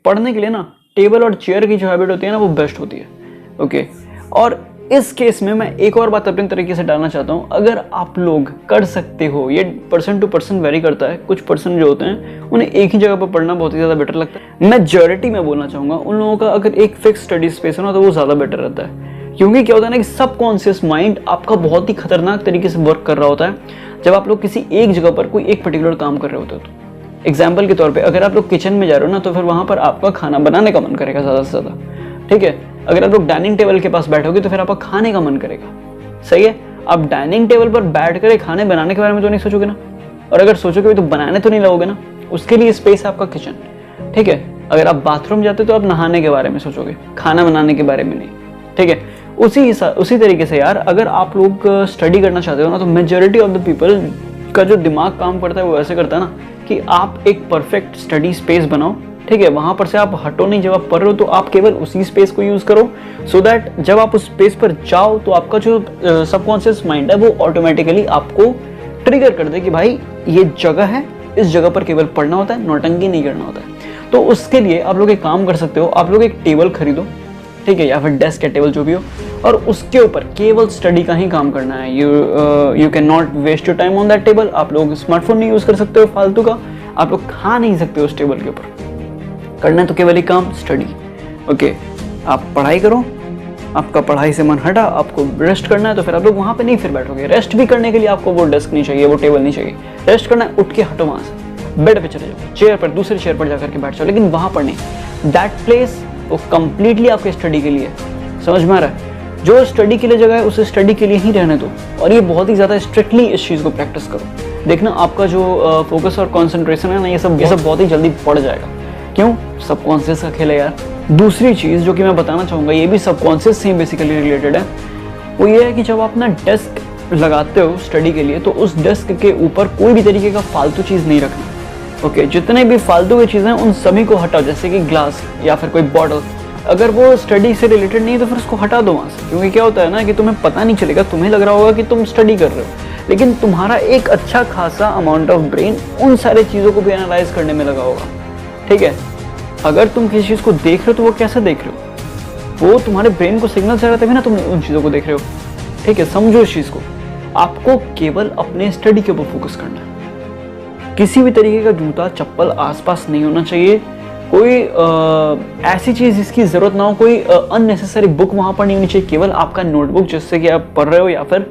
पढ़ने के लिए ना टेबल और चेयर की जो हैबिट होती है ना वो बेस्ट होती है। ओके, और इस केस में मैं एक और बात अपने तरीके से डालना चाहता हूँ, अगर आप लोग कर सकते हो, ये पर्सन टू पर्सन वेरी करता है, कुछ पर्सन जो होते हैं उन्हें एक ही जगह पर पढ़ना बहुत ही ज़्यादा बेटर लगता है। मेजॉरिटी में बोलना चाहूँगा उन लोगों का अगर एक फिक्स स्टडी स्पेस हो ना तो वो ज़्यादा बेटर रहता है, क्योंकि क्या होता है ना कि सबकॉन्शियस माइंड आपका बहुत ही खतरनाक तरीके से वर्क कर रहा होता है जब आप लोग किसी एक जगह पर कोई एक पर्टिकुलर काम कर रहे होते हो। तो एग्जाम्पल के तौर पर अगर आप लोग किचन में जा रहे हो ना तो फिर वहाँ पर आपका खाना बनाने का मन करेगा ज़्यादा से ज़्यादा, ठीक है। अगर आप लोग डाइनिंग टेबल के पास बैठोगे तो फिर आपका खाने का मन करेगा, सही है। आप डाइनिंग टेबल पर बैठ कर खाने बनाने के बारे में तो नहीं सोचोगे ना, और अगर सोचोगे तो बनाने तो नहीं लगोगे ना, उसके लिए स्पेस है आपका किचन, ठीक है। अगर आप बाथरूम जाते तो आप नहाने के बारे में सोचोगे, खाना बनाने के बारे में नहीं, ठीक है। उसी तरीके से यार अगर आप लोग स्टडी करना चाहते हो ना तो मेजॉरिटी ऑफ द पीपल का जो दिमाग काम करता है वो ऐसे करता है ना कि आप एक परफेक्ट स्टडी स्पेस बनाओ, ठीक है। वहां पर से आप हटो नहीं, जब आप पढ़ रहे हो तो आप केवल उसी स्पेस को यूज करो, सो दैट जब आप उस स्पेस पर जाओ तो आपका जो सबकॉन्शियस माइंड है वो ऑटोमेटिकली आपको ट्रिगर कर दे कि भाई ये जगह है, इस जगह पर केवल पढ़ना होता है, नौटंकी नहीं करना होता है। तो उसके लिए आप लोग एक काम कर सकते हो, आप लोग एक टेबल खरीदो, ठीक है, या फिर डेस्क या टेबल जो भी हो, और उसके ऊपर केवल स्टडी का ही काम करना है। You can not waste your time on that table. आप लोग स्मार्टफोन नहीं यूज कर सकते हो फालतू का, आप लोग खा नहीं सकते हो उस टेबल के ऊपर, करना है तो केवल एक काम स्टडी। ओके, आप पढ़ाई करो, आपका पढ़ाई से मन हटा, आपको रेस्ट करना है तो फिर आप लोग वहाँ पे नहीं फिर बैठोगे। रेस्ट भी करने के लिए आपको वो डेस्क नहीं चाहिए, वो टेबल नहीं चाहिए, रेस्ट करना है उठ के हटो वहाँ से, बेड पे चले जाओ, चेयर पर, दूसरे चेयर पर जाकर के बैठ जाओ, लेकिन वहाँ पर नहीं। दैट प्लेस वो कंप्लीटली आपके स्टडी के लिए, समझ में आ रहा है। जो स्टडी के लिए जगह है उसे स्टडी के लिए ही रहने दो, और ये बहुत ही ज़्यादा स्ट्रिक्टली इस चीज़ को प्रैक्टिस करो। देखना आपका जो फोकस और कॉन्सेंट्रेशन है ना ये सब बहुत ही जल्दी बढ़ जाएगा। क्यों? सबकॉन्शियस का खेल है यार। दूसरी चीज़ जो कि मैं बताना चाहूँगा, ये भी सबकॉन्शियस से बेसिकली रिलेटेड है, वो ये है कि जब आप अपना डेस्क लगाते हो स्टडी के लिए तो उस डेस्क के ऊपर कोई भी तरीके का फालतू चीज़ नहीं रखना। ओके, जितने भी फालतू की चीज़ें उन सभी को हटाओ, जैसे कि ग्लास या फिर कोई बॉटल, अगर वो स्टडी से रिलेटेड नहीं है तो फिर उसको हटा दो वहाँ से। क्योंकि क्या होता है ना कि तुम्हें पता नहीं चलेगा, तुम्हें लग रहा होगा कि तुम स्टडी कर रहे हो, लेकिन तुम्हारा एक अच्छा खासा अमाउंट ऑफ ब्रेन उन सारी चीज़ों को भी एनालाइज करने में लगा होगा, ठीक है। अगर तुम किसी चीज़ को देख रहे हो तो वो कैसे देख रहे हो, वो तुम्हारे ब्रेन को सिग्नल से तभी ना तुम उन चीज़ों को देख रहे हो, ठीक है। समझो इस चीज़ को, आपको केवल अपने स्टडी के ऊपर फोकस करना है। किसी भी तरीके का जूता चप्पल आसपास नहीं होना चाहिए, कोई ऐसी चीज़ जिसकी ज़रूरत ना हो, कोई अननेसेसरी बुक वहाँ पर नहीं होनी चाहिए। केवल आपका नोटबुक जिससे कि आप पढ़ रहे हो, या फिर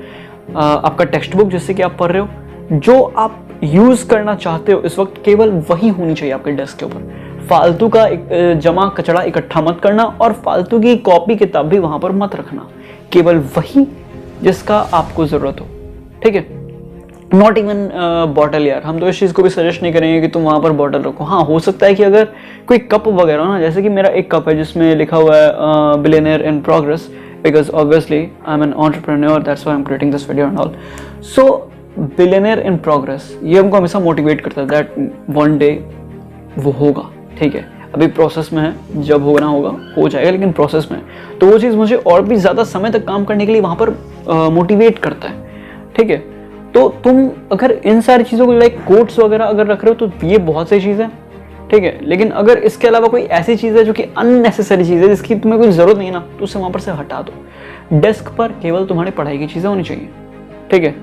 आपका टेक्स्ट बुक जिससे कि आप पढ़ रहे हो, जो आप यूज़ करना चाहते हो इस वक्त केवल वही होनी चाहिए आपके डेस्क के ऊपर। फालतू का जमा कचरा इकट्ठा मत करना, और फालतू की कॉपी किताब भी वहाँ पर मत रखना, केवल वही जिसका आपको ज़रूरत हो, ठीक है। नॉट इवन बॉटल यार, हम तो इस चीज़ को भी सजेस्ट नहीं करेंगे कि तुम वहाँ पर बॉटल रखो। हाँ, हो सकता है कि अगर कोई कप वगैरह ना, जैसे कि मेरा एक कप है जिसमें लिखा हुआ है billionaire in progress, because obviously I am an entrepreneur, that's why I am creating this video and all. So billionaire in progress ये हमको हमेशा मोटिवेट करता है दैट वन डे वो होगा, ठीक है। अभी प्रोसेस में है, जब होना होगा हो जाएगा, लेकिन प्रोसेस में है। तो वो चीज़ मुझे और भी ज़्यादा समय तक काम करने के लिए वहाँ पर मोटिवेट करता है, ठीक है। तो तुम अगर इन सारी चीज़ों को लाइक कोट्स वगैरह अगर रख रहे हो तो ये बहुत सही चीज़ है, ठीक है। लेकिन अगर इसके अलावा कोई ऐसी चीज़ है जो कि अननेसेसरी चीज़ है जिसकी तुम्हें कोई ज़रूरत नहीं है ना, तो उसे वहाँ पर से हटा दो। डेस्क पर केवल तुम्हारी पढ़ाई की चीज़ें होनी चाहिए, ठीक है,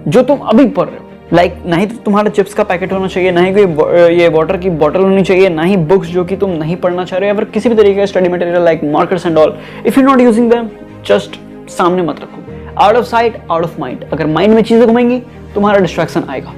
जो तुम अभी पढ़ रहे हो। लाइक ना ही तो तुम्हारा चिप्स का पैकेट होना चाहिए, ना ही कोई ये वाटर की बॉटल होनी चाहिए, ना ही बुक्स जो कि तुम नहीं पढ़ना चाह रहे हो, या फिर किसी भी तरीके का study material like markers and all. If you not using them, just सामने मत रखो। Out of sight out of mind. अगर माइंड में चीज़ें घूमेंगी तुम्हारा डिस्ट्रैक्शन आएगा,